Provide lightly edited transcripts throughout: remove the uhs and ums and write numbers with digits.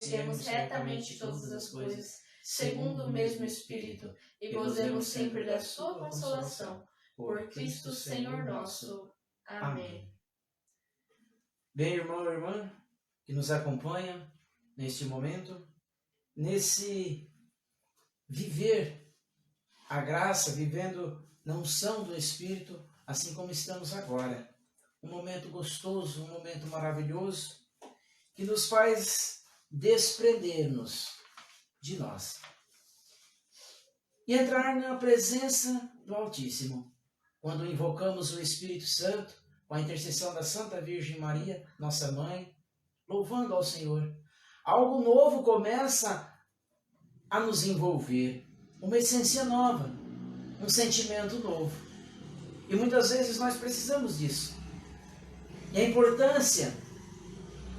Temos retamente todas as coisas, segundo o mesmo Espírito, e gozemos sempre da sua consolação. Por Cristo Senhor nosso. Amém. Bem, irmão e irmã, que nos acompanham neste momento, nesse viver a graça, vivendo na unção do Espírito, assim como estamos agora. Um momento gostoso, um momento maravilhoso, que nos faz desprender-nos de nós e entrar na presença do Altíssimo, quando invocamos o Espírito Santo, com a intercessão da Santa Virgem Maria, nossa Mãe, louvando ao Senhor. Algo novo começa a nos envolver, uma essência nova, um sentimento novo. E muitas vezes nós precisamos disso. E a importância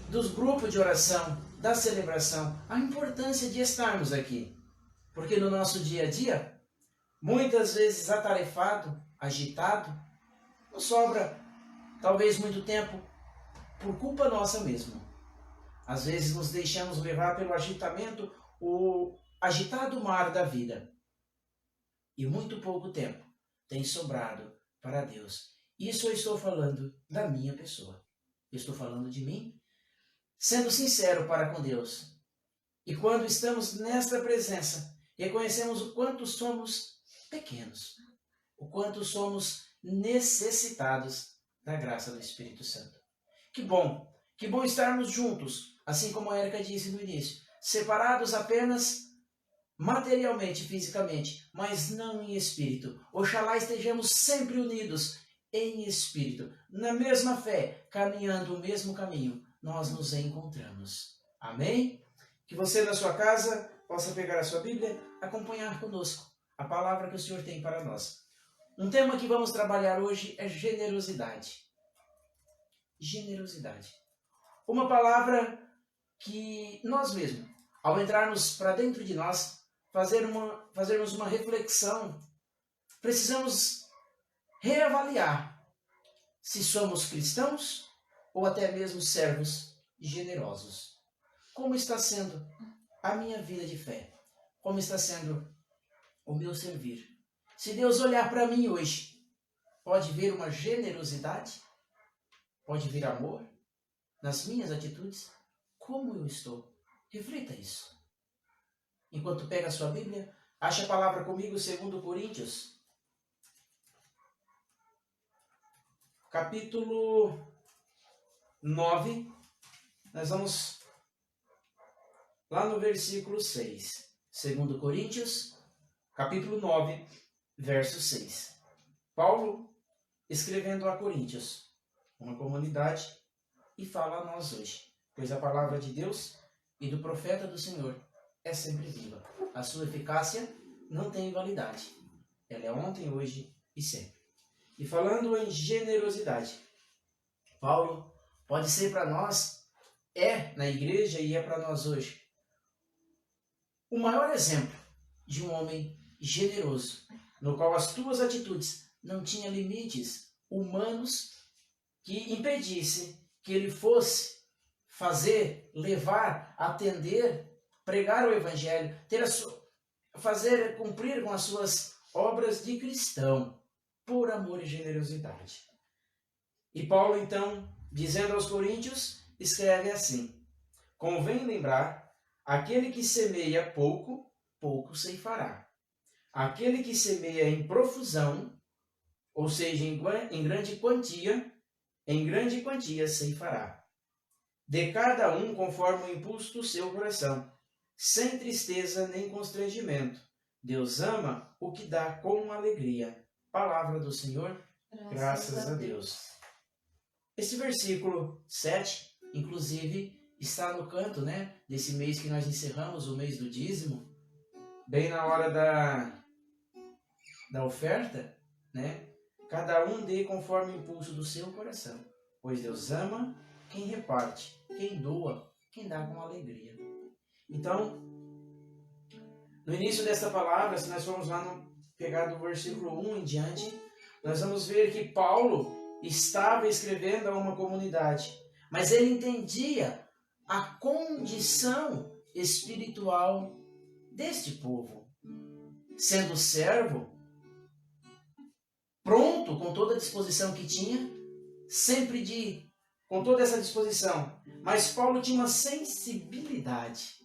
dos grupos de oração, da celebração, a importância de estarmos aqui. Porque no nosso dia a dia, muitas vezes atarefado, agitado, não sobra talvez muito tempo por culpa nossa mesmo. Às vezes nos deixamos levar pelo agitamento, o agitado mar da vida. E muito pouco tempo tem sobrado para Deus. Isso eu estou falando da minha pessoa. Eu estou falando de mim, sendo sincero para com Deus. E quando estamos nesta presença, reconhecemos o quanto somos pequenos, o quanto somos necessitados da graça do Espírito Santo. Que bom estarmos juntos, assim como a Érica disse no início, separados apenas materialmente, fisicamente, mas não em espírito. Oxalá estejamos sempre unidos em espírito, na mesma fé, caminhando o mesmo caminho, nós nos encontramos. Amém? Que você na sua casa possa pegar a sua Bíblia, acompanhar conosco a palavra que o Senhor tem para nós. Um tema que vamos trabalhar hoje é generosidade. Generosidade. Uma palavra que nós mesmos, ao entrarmos para dentro de nós, fazermos uma reflexão, precisamos reavaliar se somos cristãos ou até mesmo servos generosos. Como está sendo a minha vida de fé? Como está sendo o meu servir? Se Deus olhar para mim hoje, pode ver uma generosidade? Pode ver amor nas minhas atitudes? Como eu estou? Reflita isso. Enquanto pega a sua Bíblia, ache a palavra comigo, 2 Coríntios, capítulo 9, nós vamos lá no versículo 6. 2 Coríntios, capítulo 9, verso 6. Paulo escrevendo a Coríntios, uma comunidade, e fala a nós hoje, pois a palavra de Deus e do profeta do Senhor é sempre viva. A sua eficácia não tem validade. Ela é ontem, hoje e sempre. E falando em generosidade, Paulo pode ser para nós, na igreja e é para nós hoje, o maior exemplo de um homem generoso, no qual as tuas atitudes não tinham limites humanos que impedissem que ele fosse fazer, levar, atender, pregar o Evangelho, cumprir com as suas obras de cristão, por amor e generosidade. E Paulo, então, dizendo aos coríntios, escreve assim: convém lembrar, aquele que semeia pouco, pouco ceifará. Aquele que semeia em profusão, ou seja, em grande quantia ceifará. De cada um conforme o impulso do seu coração, sem tristeza nem constrangimento. Deus ama o que dá com alegria. Palavra do Senhor, graças a Deus. Esse versículo 7, inclusive, está no canto, desse mês que nós encerramos, o mês do dízimo, bem na hora da oferta, Cada um dê conforme o impulso do seu coração, pois Deus ama quem reparte, quem doa, quem dá com alegria. Então, no início desta palavra, se nós formos lá pegar do versículo 1 em diante, nós vamos ver que Paulo estava escrevendo a uma comunidade, mas ele entendia a condição espiritual deste povo. Sendo servo, pronto, com toda a disposição que tinha, com toda essa disposição. Mas Paulo tinha uma sensibilidade.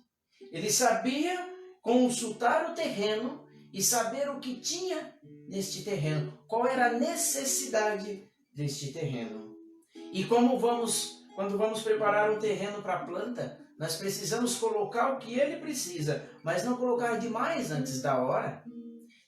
Ele sabia consultar o terreno e saber o que tinha neste terreno, qual era a necessidade deste terreno. E quando vamos preparar um terreno para a planta, nós precisamos colocar o que ele precisa, mas não colocar demais antes da hora.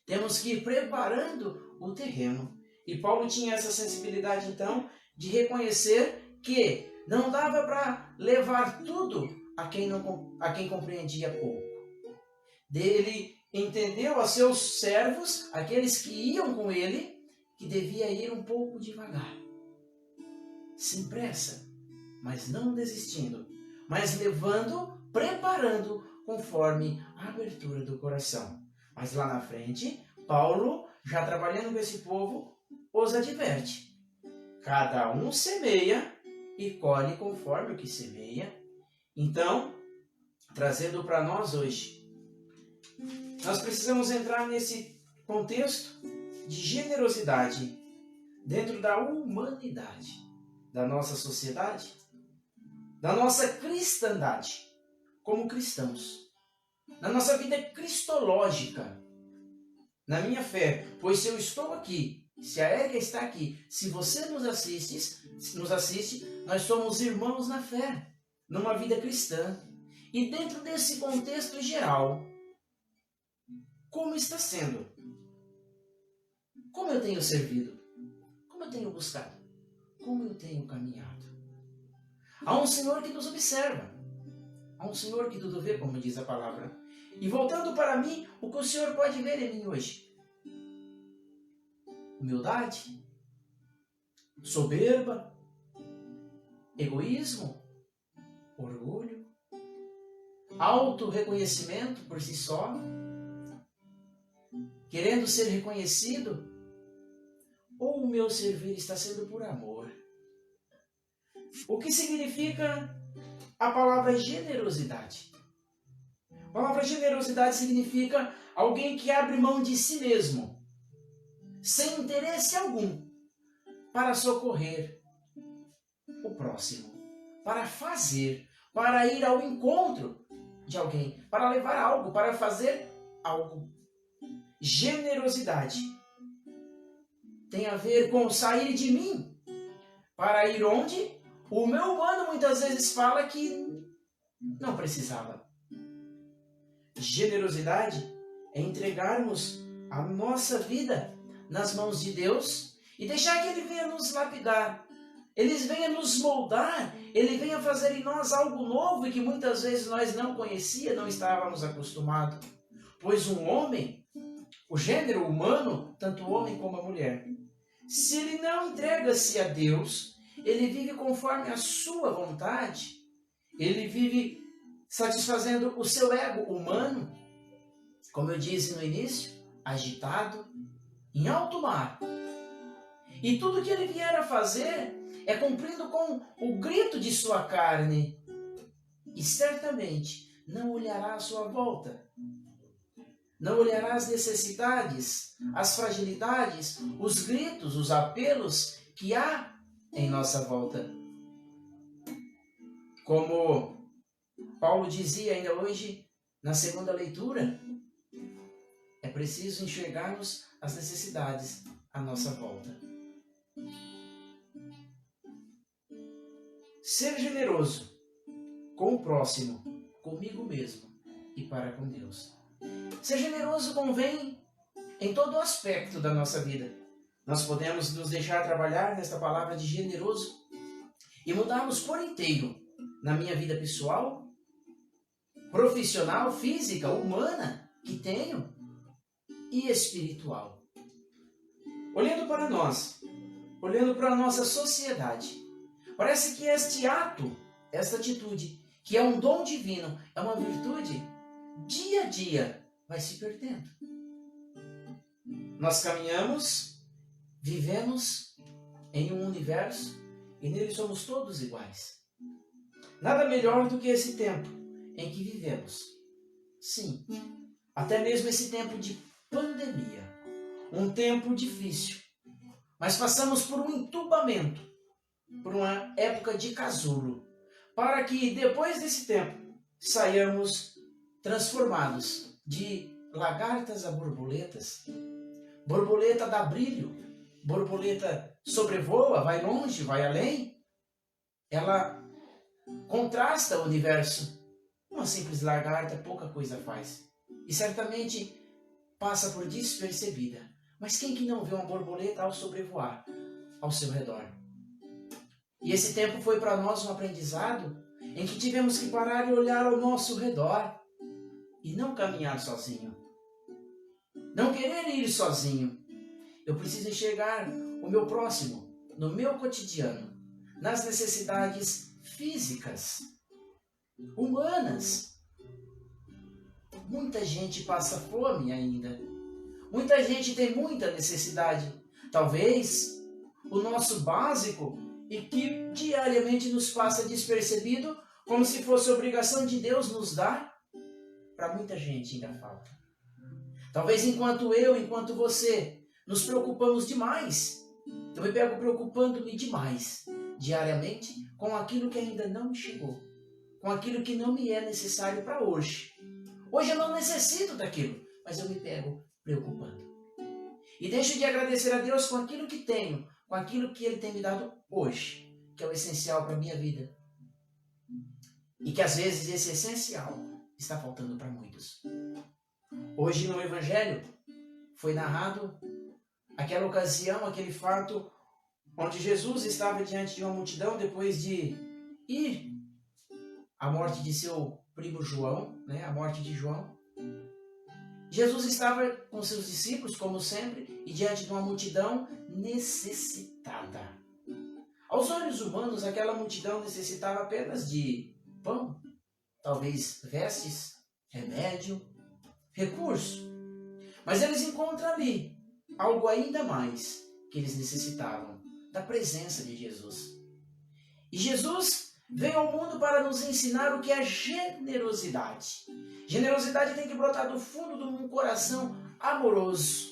Temos que ir preparando o terreno. E Paulo tinha essa sensibilidade, então, de reconhecer que não dava para levar tudo a quem compreendia pouco. Ele entendeu a seus servos, aqueles que iam com ele, que devia ir um pouco devagar, sem pressa, mas não desistindo, mas levando, preparando conforme a abertura do coração. Mas lá na frente, Paulo, já trabalhando com esse povo, os adverte. Cada um semeia e colhe conforme o que semeia. Então, trazendo para nós hoje, nós precisamos entrar nesse contexto de generosidade dentro da humanidade, da nossa sociedade, da nossa cristandade, como cristãos, na nossa vida cristológica, na minha fé, pois se eu estou aqui, se a Érica está aqui, se você nos assiste, nós somos irmãos na fé, numa vida cristã. E dentro desse contexto geral, como está sendo? Como eu tenho servido? Como eu tenho buscado? Como eu tenho caminhado? Há um Senhor que nos observa. Há um Senhor que tudo vê, como diz a palavra. E voltando para mim, o que o Senhor pode ver em mim hoje? Humildade? Soberba? Egoísmo? Orgulho? Auto-reconhecimento por si só? Querendo ser reconhecido? Ou o meu servir está sendo por amor? O que significa a palavra generosidade? A palavra generosidade significa alguém que abre mão de si mesmo, sem interesse algum, para socorrer o próximo, para fazer, para ir ao encontro de alguém, para levar algo, para fazer algo. Generosidade tem a ver com sair de mim para ir onde o meu humano muitas vezes fala que não precisava. Generosidade é entregarmos a nossa vida nas mãos de Deus e deixar que Ele venha nos lapidar, Ele venha nos moldar, Ele venha fazer em nós algo novo e que muitas vezes nós não conhecíamos, não estávamos acostumados. Pois um homem, o gênero humano, tanto o homem como a mulher, se ele não entrega-se a Deus, ele vive conforme a sua vontade, ele vive satisfazendo o seu ego humano, como eu disse no início, agitado, em alto mar. E tudo que ele vier a fazer é cumprindo com o grito de sua carne. E certamente não olhará à sua volta. Não olhará as necessidades, as fragilidades, os gritos, os apelos que há em nossa volta. Como Paulo dizia ainda hoje, na segunda leitura, é preciso enxergarmos as necessidades à nossa volta. Ser generoso com o próximo, comigo mesmo e para com Deus. Ser generoso convém em todo o aspecto da nossa vida. Nós podemos nos deixar trabalhar nesta palavra de generoso e mudarmos por inteiro na minha vida pessoal, profissional, física, humana que tenho e espiritual. Olhando para nós, olhando para a nossa sociedade, parece que este ato, esta atitude, que é um dom divino, é uma virtude, dia a dia vai se perdendo. Nós caminhamos, vivemos em um universo e nele somos todos iguais. Nada melhor do que esse tempo em que vivemos. Sim, até mesmo esse tempo de pandemia, um tempo difícil, mas passamos por um entubamento, por uma época de casulo, para que depois desse tempo saiamos transformados de lagartas a borboletas. Borboleta dá brilho, borboleta sobrevoa, vai longe, vai além. Ela contrasta o universo. Uma simples lagarta pouca coisa faz e certamente passa por despercebida. Mas quem que não vê uma borboleta ao sobrevoar ao seu redor? E esse tempo foi para nós um aprendizado em que tivemos que parar e olhar ao nosso redor e não caminhar sozinho. Não querer ir sozinho. Eu preciso enxergar o meu próximo, no meu cotidiano, nas necessidades físicas, humanas. Muita gente passa fome ainda. Muita gente tem muita necessidade. Talvez o nosso básico e que diariamente nos passa despercebido, como se fosse obrigação de Deus nos dar, para muita gente ainda falta. Talvez enquanto você, nos preocupamos demais. Eu me pego preocupando-me demais, diariamente, com aquilo que ainda não me chegou, com aquilo que não me é necessário para hoje. Hoje eu não necessito daquilo, mas eu me pego preocupando. E deixo de agradecer a Deus com aquilo que tenho, com aquilo que Ele tem me dado hoje, que é o essencial para a minha vida. E que às vezes esse essencial está faltando para muitos. Hoje no Evangelho foi narrado aquela ocasião, aquele fato onde Jesus estava diante de uma multidão depois de ir à morte de seu primo João, a morte de João. Jesus estava com seus discípulos, como sempre, e diante de uma multidão necessitada. Aos olhos humanos, aquela multidão necessitava apenas de pão, talvez vestes, remédio, recurso. Mas eles encontram ali algo ainda mais que eles necessitavam, da presença de Jesus. E Jesus veio ao mundo para nos ensinar o que é generosidade. Generosidade tem que brotar do fundo de um coração amoroso,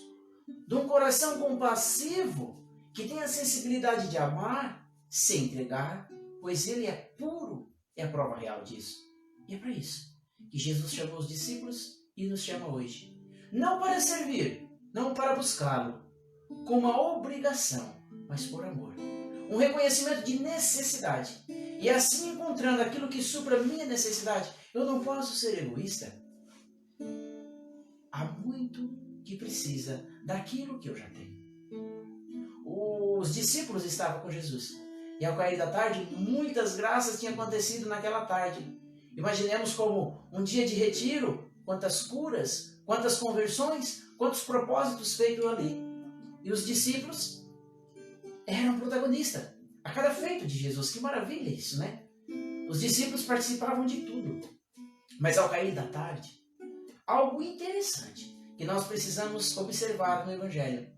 de um coração compassivo, que tem a sensibilidade de amar, se entregar, pois ele é puro, é a prova real disso. E é para isso que Jesus chamou os discípulos e nos chama hoje. Não para servir, não para buscá-lo, com uma obrigação, mas por amor. Um reconhecimento de necessidade. E assim, encontrando aquilo que supra a minha necessidade, eu não posso ser egoísta. Há muito que precisa daquilo que eu já tenho. Os discípulos estavam com Jesus. E ao cair da tarde, muitas graças tinham acontecido naquela tarde. Imaginemos como um dia de retiro, quantas curas, quantas conversões, quantos propósitos feitos ali. E os discípulos eram protagonistas a cada feito de Jesus. Que maravilha isso, né? Os discípulos participavam de tudo. Mas ao cair da tarde, algo interessante que nós precisamos observar no Evangelho.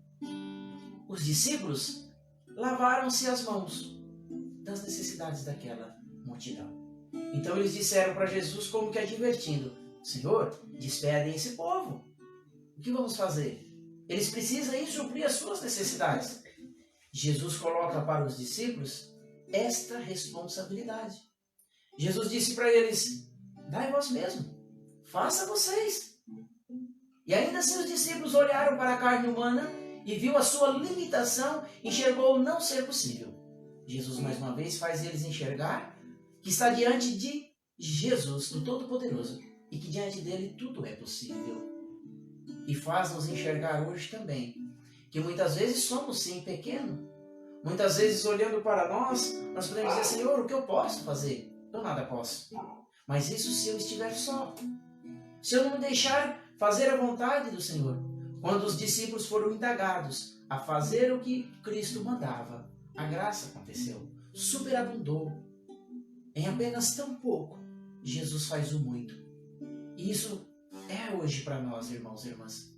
Os discípulos lavaram-se as mãos das necessidades daquela multidão. Então eles disseram para Jesus, como que advertindo: Senhor, despedem esse povo. O que vamos fazer? Eles precisam ir suprir as suas necessidades. Jesus coloca para os discípulos esta responsabilidade. Jesus disse para eles: dai vós mesmo, faça vocês. E ainda assim os discípulos olharam para a carne humana e viu a sua limitação, enxergou não ser possível. Jesus mais uma vez faz eles enxergar que está diante de Jesus, do Todo-Poderoso, e que diante dele tudo é possível. E faz-nos enxergar hoje também que muitas vezes somos sim pequenos. Muitas vezes olhando para nós podemos dizer: Senhor, o que eu posso fazer? Eu nada posso. Mas isso se eu estiver só. Se eu não me deixar fazer a vontade do Senhor. Quando os discípulos foram indagados a fazer o que Cristo mandava, a graça aconteceu, superabundou. Em apenas tão pouco, Jesus faz o muito. E isso é hoje para nós, irmãos e irmãs.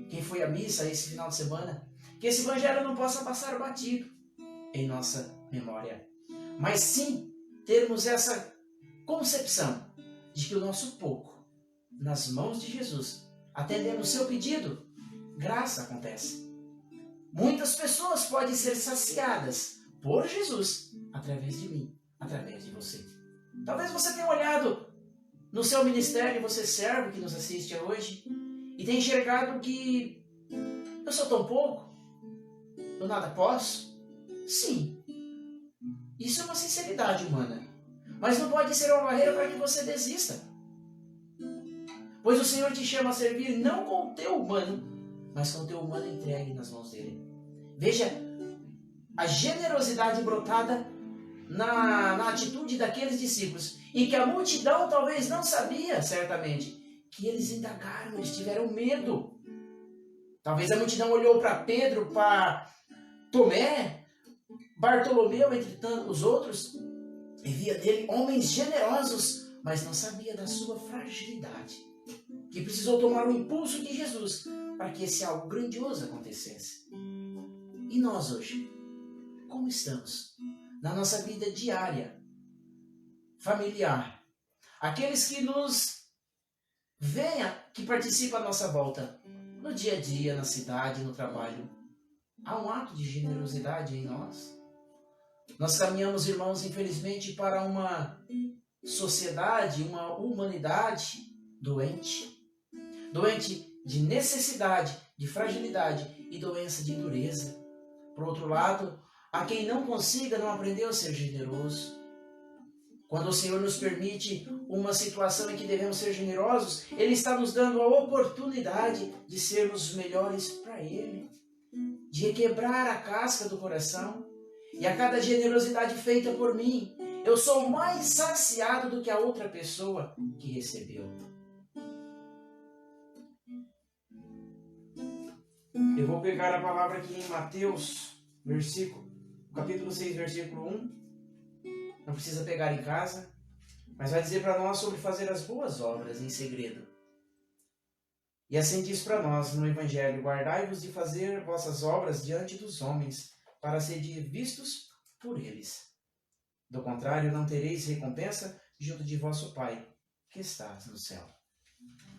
Quem foi à missa esse final de semana, que esse evangelho não possa passar batido em nossa memória, mas sim termos essa concepção de que o nosso pouco, nas mãos de Jesus, atendendo o seu pedido, graça acontece. Muitas pessoas podem ser saciadas por Jesus através de mim, através de você. Talvez você tenha olhado no seu ministério, você servo que nos assiste hoje, e tenha enxergado que eu sou tão pouco, eu nada posso. Sim, isso é uma sinceridade humana, mas não pode ser uma barreira para que você desista. Pois o Senhor te chama a servir não com o teu humano, mas com o teu humano entregue nas mãos dele. Veja a generosidade brotada na atitude daqueles discípulos, e que a multidão talvez não sabia, certamente, que eles indagaram, eles tiveram medo. Talvez a multidão olhou para Pedro, para Tomé, Bartolomeu, entre tantos outros, e via dele homens generosos, mas não sabia da sua fragilidade, que precisou tomar o impulso de Jesus para que esse algo grandioso acontecesse. E nós hoje, como estamos na nossa vida diária, familiar? Aqueles que nos veem, que participam à nossa volta, no dia a dia, na cidade, no trabalho, há um ato de generosidade em nós? Nós caminhamos, irmãos, infelizmente, para uma sociedade, uma humanidade doente. Doente de necessidade, de fragilidade e doença de dureza. Por outro lado, há quem não consiga, não aprendeu a ser generoso. Quando o Senhor nos permite uma situação em que devemos ser generosos, Ele está nos dando a oportunidade de sermos melhores para Ele, de requebrar a casca do coração. E a cada generosidade feita por mim, eu sou mais saciado do que a outra pessoa que recebeu. Eu vou pegar a palavra aqui em Mateus, capítulo 6, versículo 1. Não precisa pegar em casa, mas vai dizer para nós sobre fazer as boas obras em segredo. E assim diz para nós no Evangelho: guardai-vos de fazer vossas obras diante dos homens, para serem vistos por eles. Do contrário, não tereis recompensa junto de vosso Pai, que está no céu.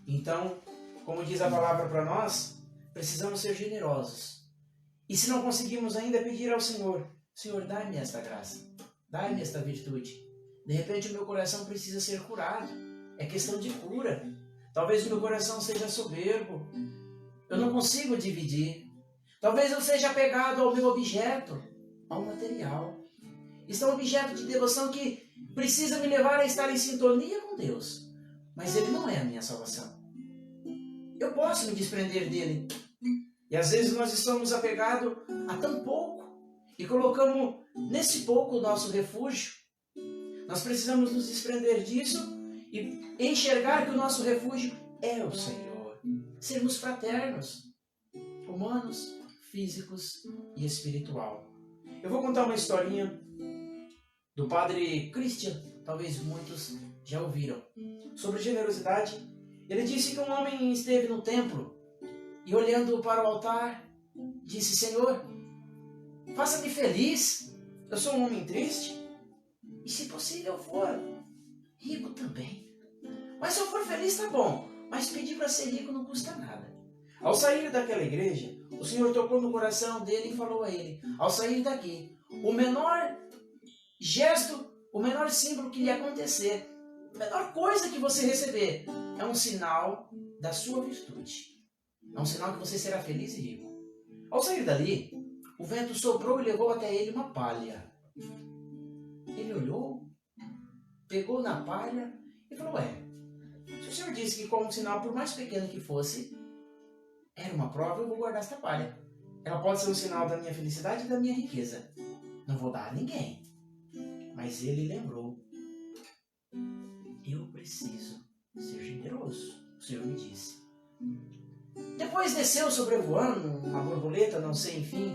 Então, como diz a palavra para nós, precisamos ser generosos. E se não conseguimos ainda, pedir ao Senhor: Senhor, dai-me esta graça, dai-me esta virtude. De repente o meu coração precisa ser curado. É questão de cura. Talvez o meu coração seja soberbo. Eu não consigo dividir. Talvez eu seja apegado ao meu objeto, ao material. Isso é um objeto de devoção que precisa me levar a estar em sintonia com Deus. Mas ele não é a minha salvação. Eu posso me desprender dele. E às vezes nós estamos apegados a tão pouco e colocamos nesse pouco o nosso refúgio. Nós precisamos nos desprender disso e enxergar que o nosso refúgio é o Senhor. Sermos fraternos, humanos, físicos e espiritual. Eu vou contar uma historinha do padre Christian, talvez muitos já ouviram, sobre generosidade. Ele disse que um homem esteve no templo e, olhando para o altar, disse: Senhor, faça-me feliz, eu sou um homem triste, e se possível for rico também. Mas se eu for feliz, tá bom, mas pedir para ser rico não custa nada. Ao sair daquela igreja, o Senhor tocou no coração dele e falou a ele: ao sair daqui, o menor gesto, o menor símbolo que lhe acontecer, a menor coisa que você receber, é um sinal da sua virtude. É um sinal que você será feliz e rico. Ao sair dali, o vento soprou e levou até ele uma palha. Ele olhou, pegou na palha e falou: se o Senhor disse que como um sinal, por mais pequeno que fosse, era uma prova, eu vou guardar esta palha. Ela pode ser um sinal da minha felicidade e da minha riqueza. Não vou dar a ninguém. Mas ele lembrou: eu preciso ser generoso, o Senhor me disse. Depois desceu sobrevoando uma borboleta, não sei, enfim,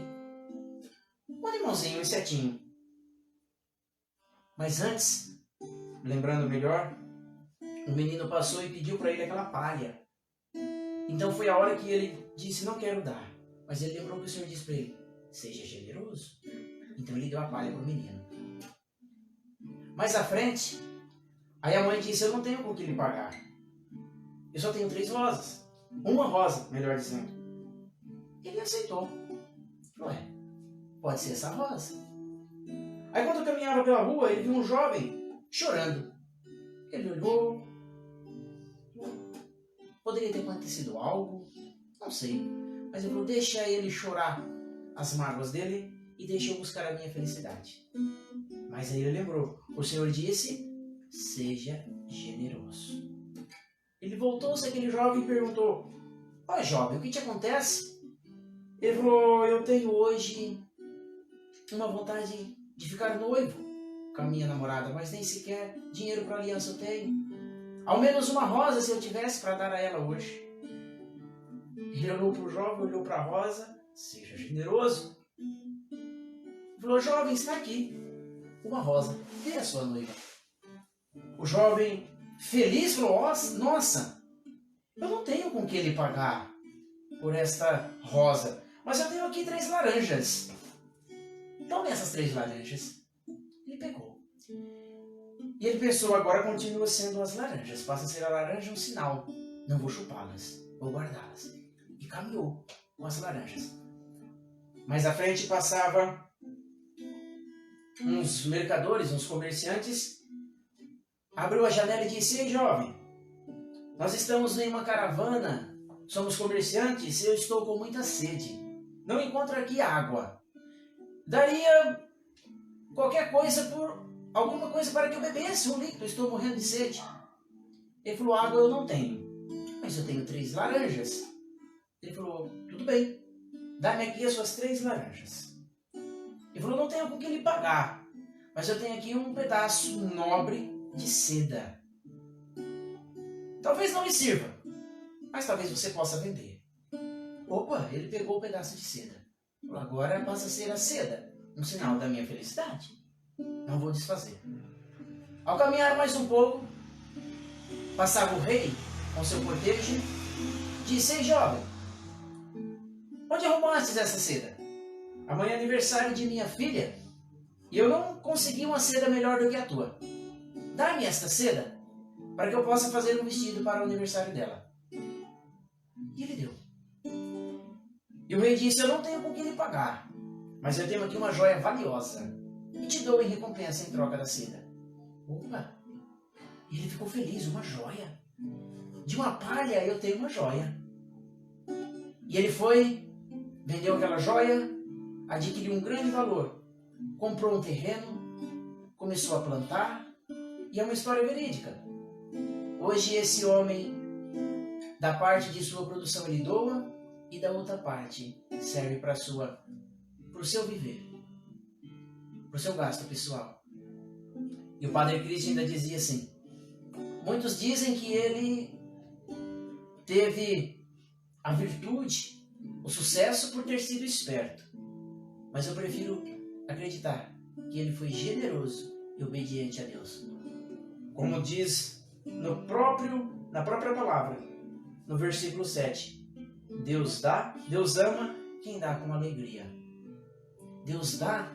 um animalzinho, um insetinho. Mas antes, lembrando melhor, o menino passou e pediu para ele aquela palha. Então foi a hora que ele disse: não quero dar. Mas ele lembrou que o Senhor disse para ele: seja generoso. Então ele deu a palha para o menino. Mais à frente, Aí a mãe disse, eu não tenho com que lhe pagar. Eu só tenho 3 rosas. Uma rosa, melhor dizendo. Ele aceitou. Ué, pode ser essa rosa. Aí quando eu caminhava pela rua, ele viu um jovem chorando. Ele olhou. Poderia ter acontecido algo, não sei. Mas eu falei, deixa ele chorar as mágoas dele e deixa eu buscar a minha felicidade. Mas aí ele lembrou, o Senhor disse, seja generoso. Ele voltou-se àquele jovem e perguntou, ó jovem, o que te acontece? Ele falou, eu tenho hoje uma vontade de ficar noivo com a minha namorada, mas nem sequer dinheiro para aliança eu tenho. Ao menos uma rosa se eu tivesse para dar a ela hoje. Ele olhou para o jovem, olhou para a rosa, seja generoso. Ele falou, jovem, está aqui uma rosa, dê a sua noiva. O jovem, feliz, falou, nossa, eu não tenho com que lhe pagar por esta rosa, mas eu tenho aqui 3 laranjas. Tome essas 3 laranjas. Ele pegou. E ele pensou, agora continua sendo as laranjas. Passa a ser a laranja um sinal. Não vou chupá-las, vou guardá-las. E caminhou com as laranjas. Mais à frente passava uns mercadores, uns comerciantes. Abriu a janela e disse, ei jovem, nós estamos em uma caravana, somos comerciantes e eu estou com muita sede. Não encontro aqui água. Daria qualquer coisa por alguma coisa para que eu bebesse um líquido, estou morrendo de sede. Ele falou, água eu não tenho, mas eu tenho 3 laranjas. Ele falou, tudo bem, dá-me aqui as suas 3 laranjas. Ele falou, não tenho com que lhe pagar, mas eu tenho aqui um pedaço nobre de seda. Talvez não lhe sirva, mas talvez você possa vender. Opa, ele pegou o pedaço de seda. Falou, agora passa a ser a seda, um sinal da minha felicidade. Não vou desfazer. Ao caminhar mais um pouco, passava o rei com seu cortejo, disse, ei jovem, onde arrumastes essa seda? Amanhã é aniversário de minha filha e eu não consegui uma seda melhor do que a tua. Dá-me esta seda para que eu possa fazer um vestido para o aniversário dela. E ele deu. E o rei disse, eu não tenho com que lhe pagar, mas eu tenho aqui uma joia valiosa e te dou em recompensa em troca da seda. Opa! E ele ficou feliz, uma joia. De uma palha eu tenho uma joia. E ele foi, vendeu aquela joia, adquiriu um grande valor, comprou um terreno, começou a plantar, e é uma história verídica. Hoje esse homem, da parte de sua produção ele doa, e da outra parte serve para o seu viver, para o seu gasto pessoal. E o Padre Cristo ainda dizia assim, muitos dizem que ele teve a virtude, o sucesso por ter sido esperto, mas eu prefiro acreditar que ele foi generoso e obediente a Deus. Como diz na própria palavra, no versículo 7, Deus dá, Deus ama quem dá com alegria. Deus dá,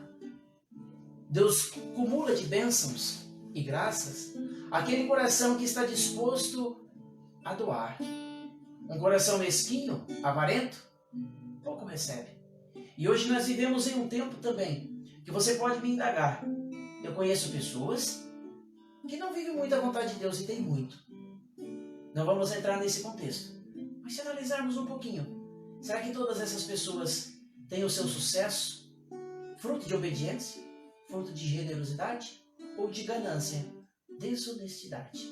Deus cumula de bênçãos e graças aquele coração que está disposto a doar. Um coração mesquinho, avarento, pouco recebe. E hoje nós vivemos em um tempo também que você pode me indagar. Eu conheço pessoas que não vivem muito a vontade de Deus e tem muito. Não vamos entrar nesse contexto. Mas se analisarmos um pouquinho, será que todas essas pessoas têm o seu sucesso fruto de obediência, fruto de generosidade ou de ganância, desonestidade?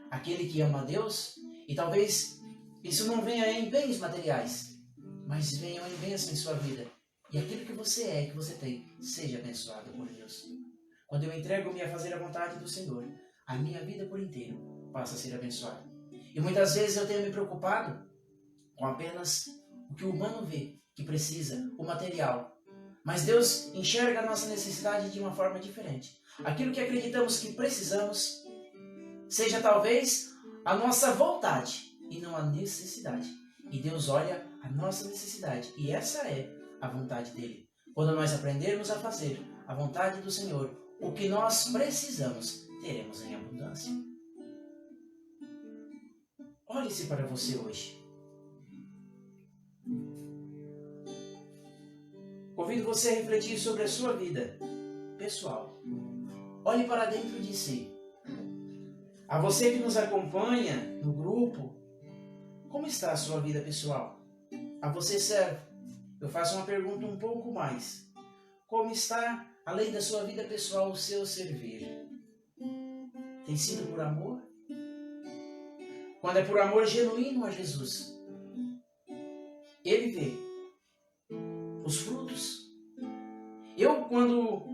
Aquele que ama a Deus, e talvez isso não venha em bens materiais, mas venha em bênção em sua vida. E aquilo que você é e que você tem, seja abençoado por Deus. Quando eu entrego-me a fazer a vontade do Senhor, a minha vida por inteiro passa a ser abençoada. E muitas vezes eu tenho me preocupado com apenas o que o humano vê, que precisa, o material. Mas Deus enxerga a nossa necessidade de uma forma diferente. Aquilo que acreditamos que precisamos, seja talvez a nossa vontade e não a necessidade. E Deus olha a nossa necessidade. E essa é a vontade dele. Quando nós aprendermos a fazer a vontade do Senhor, o que nós precisamos, teremos em abundância. Olhe-se para você hoje. Convido você a refletir sobre a sua vida pessoal. Olhe para dentro de si. A você que nos acompanha no grupo, como está a sua vida pessoal? A você, servo, eu faço uma pergunta um pouco mais. Como está, além da sua vida pessoal, o seu servir? Tem sido por amor? Quando é por amor genuíno a Jesus, Ele vê os frutos. Quando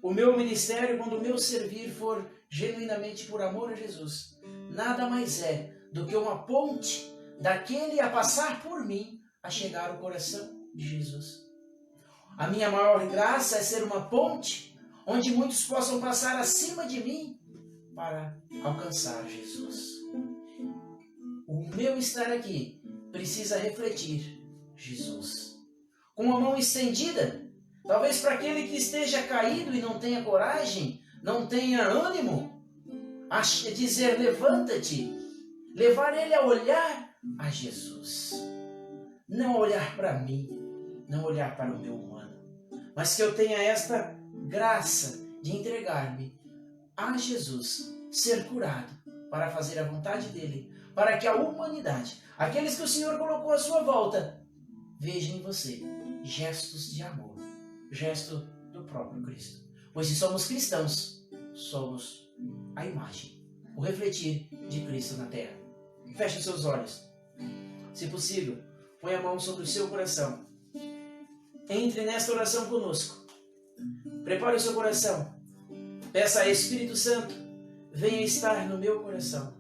o meu ministério, quando o meu servir for genuinamente por amor a Jesus, nada mais é do que uma ponte daquele a passar por mim a chegar ao coração de Jesus. A minha maior graça é ser uma ponte onde muitos possam passar acima de mim para alcançar Jesus. O meu estar aqui precisa refletir Jesus. Com a mão estendida, talvez para aquele que esteja caído e não tenha coragem, não tenha ânimo, a dizer levanta-te, levar ele a olhar a Jesus. Não olhar para mim, não olhar para o meu humano, mas que eu tenha esta graça de entregar-me a Jesus, ser curado para fazer a vontade dele, para que a humanidade, aqueles que o Senhor colocou à sua volta, vejam em você gestos de amor, gesto do próprio Cristo. Pois se somos cristãos, somos a imagem, o refletir de Cristo na terra. Feche os seus olhos. Se possível, põe a mão sobre o seu coração. Entre nesta oração conosco. Prepare o seu coração. Peça a Espírito Santo, venha estar no meu coração.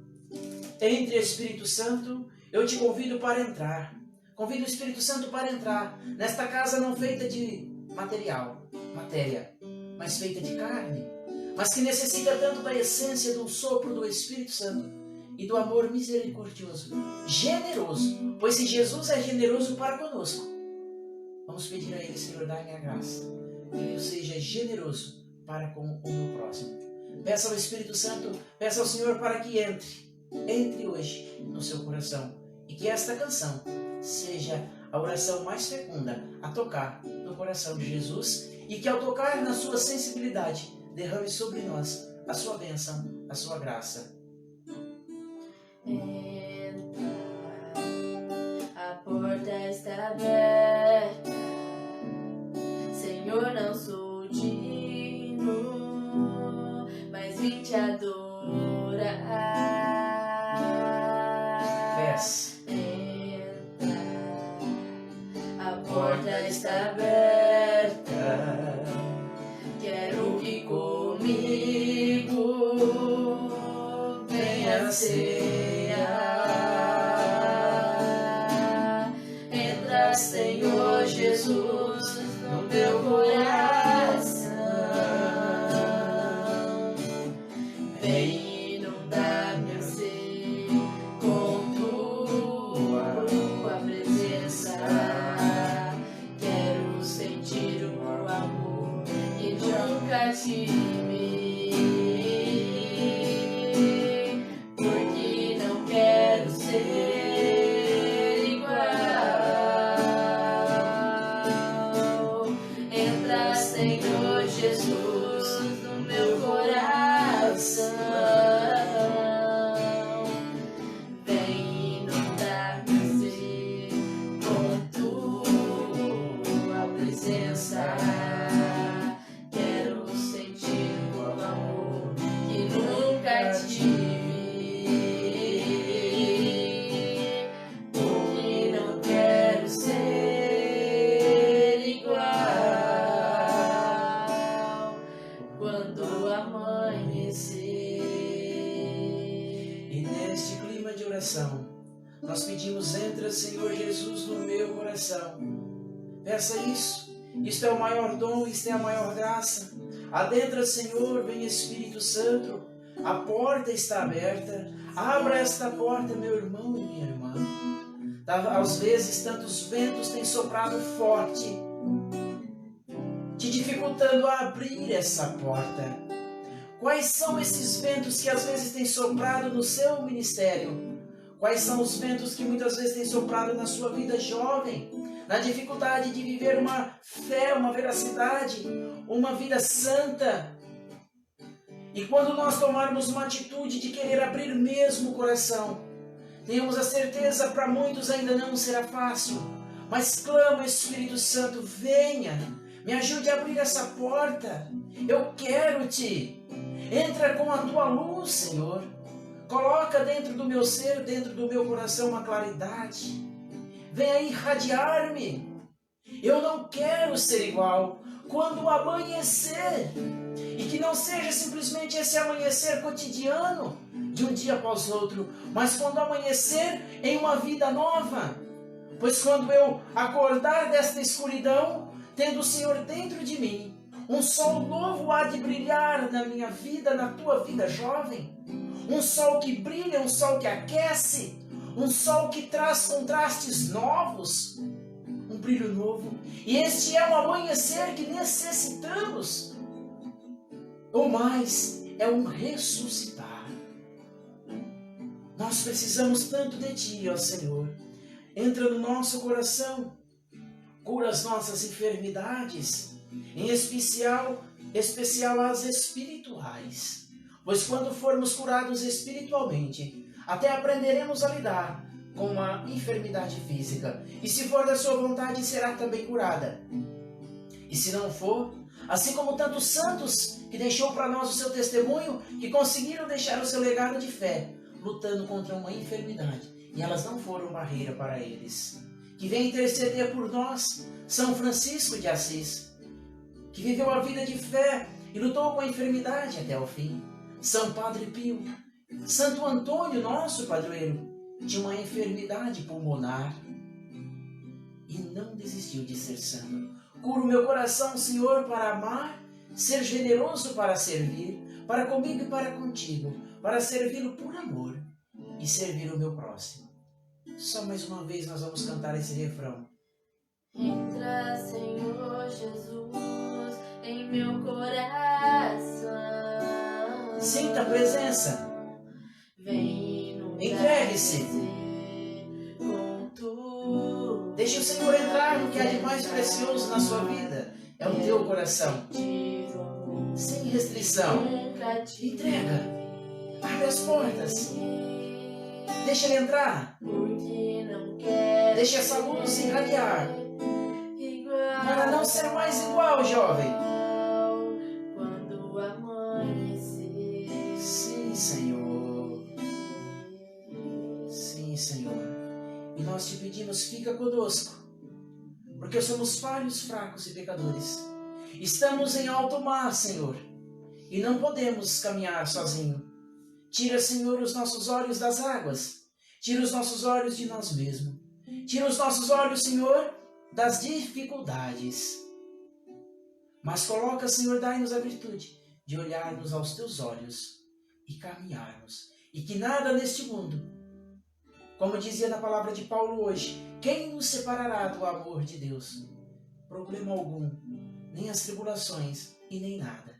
Entre, Espírito Santo, eu te convido para entrar. Convido o Espírito Santo para entrar nesta casa não feita de matéria, mas feita de carne, mas que necessita tanto da essência do sopro do Espírito Santo e do amor misericordioso, generoso, pois se Jesus é generoso para conosco, vamos pedir a Ele, Senhor, dá-me a graça, que eu seja generoso para com o meu próximo. Peça ao Espírito Santo, peça ao Senhor para que entre hoje no seu coração, e que esta canção seja a oração mais fecunda a tocar no coração de Jesus, e que ao tocar na sua sensibilidade, derrame sobre nós a sua bênção, a sua graça. Entra, a porta está aberta, Senhor, não sou digno, mas vim te adorar. Entra, a porta está aberta, quero que comigo venha cear. Entra, Senhor Jesus, no meu coração, vem inundar minha sede com tua presença. Quero sentir o amor que nunca tive, porque não quero ser igual. Entra, Senhor Jesus, no meu coração, vem inundar minha sede com tua presença. Quero sentir o amor que nunca tive, porque não quero ser igual quando amanhecer. E neste clima de oração, nós pedimos, entra, Senhor Jesus, no meu coração. Peça isso. Isto é o maior dom, isto é a maior graça. Adentra, Senhor, vem Espírito Santo. A porta está aberta. Abra esta porta, meu irmão e minha irmã. Às vezes, tantos ventos têm soprado forte, te dificultando a abrir essa porta. Quais são esses ventos que às vezes têm soprado no seu ministério? Quais são os ventos que muitas vezes têm soprado na sua vida jovem? Na dificuldade de viver uma fé, uma veracidade, uma vida santa. E quando nós tomarmos uma atitude de querer abrir mesmo o coração, tenhamos a certeza, para muitos ainda não será fácil, mas clama, Espírito Santo, venha, me ajude a abrir essa porta. Eu quero-te. Entra com a tua luz, Senhor. Coloca dentro do meu ser, dentro do meu coração uma claridade. Venha irradiar-me. Eu não quero ser igual. Quando amanhecer, e que não seja simplesmente esse amanhecer cotidiano, de um dia após outro, mas quando amanhecer em uma vida nova. Pois quando eu acordar desta escuridão, tendo o Senhor dentro de mim, um sol novo há de brilhar na minha vida, na tua vida, jovem. Um sol que brilha, um sol que aquece, um sol que traz contrastes novos, um brilho novo. E este é um amanhecer que necessitamos. Ou mais, é um ressuscitar. Nós precisamos tanto de Ti, ó Senhor. Entra no nosso coração, cura as nossas enfermidades, em especial as espirituais. Pois quando formos curados espiritualmente, até aprenderemos a lidar com uma enfermidade física. E se for da sua vontade, será também curada. E se não for, assim como tantos santos que deixou para nós o seu testemunho, que conseguiram deixar o seu legado de fé, lutando contra uma enfermidade, e elas não foram barreira para eles. Que vem interceder por nós, São Francisco de Assis, que viveu a vida de fé e lutou com a enfermidade até o fim. São Padre Pio, Santo Antônio, nosso padroeiro, tinha uma enfermidade pulmonar e não desistiu de ser santo. Cura o meu coração, Senhor, para amar, ser generoso para servir, para comigo e para contigo, para servi-lo por amor e servir o meu próximo. Só mais uma vez nós vamos cantar esse refrão. Entra, Senhor Jesus, em meu coração. Sinta a presença. Vem no Entregue-se. com tudo. Deixe o Senhor entrar no que há de mais precioso na sua vida. É o teu coração. Sem restrição. Entrega. Abre as portas. Deixa ele entrar. Deixa essa luz irradiar. Para não ser mais igual, jovem. Quando amanhecer. Sim, Senhor. Sim, Senhor. E nós te pedimos, fica conosco. Porque somos falhos, fracos e pecadores. Estamos em alto mar, Senhor. E não podemos caminhar sozinho. Tira, Senhor, os nossos olhos das águas. Tira os nossos olhos de nós mesmos. Tira os nossos olhos, Senhor, das dificuldades. Mas coloca, Senhor, dai-nos a virtude de olharmos aos teus olhos e caminharmos. E que nada neste mundo, como dizia na palavra de Paulo hoje, quem nos separará do amor de Deus? Problema algum, nem as tribulações e nem nada.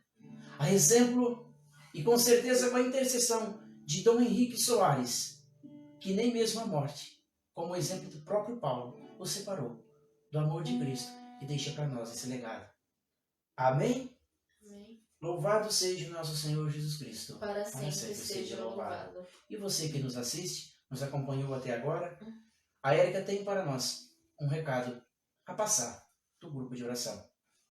A exemplo, e com certeza com a intercessão de Dom Henrique Soares, que nem mesmo a morte, como exemplo do próprio Paulo, o separou do amor de Cristo e deixa para nós esse legado. Amém? Amém. Louvado seja o nosso Senhor Jesus Cristo. Para sempre seja louvado. E você que nos assiste, nos acompanhou até agora, a Érica tem para nós um recado a passar do grupo de oração.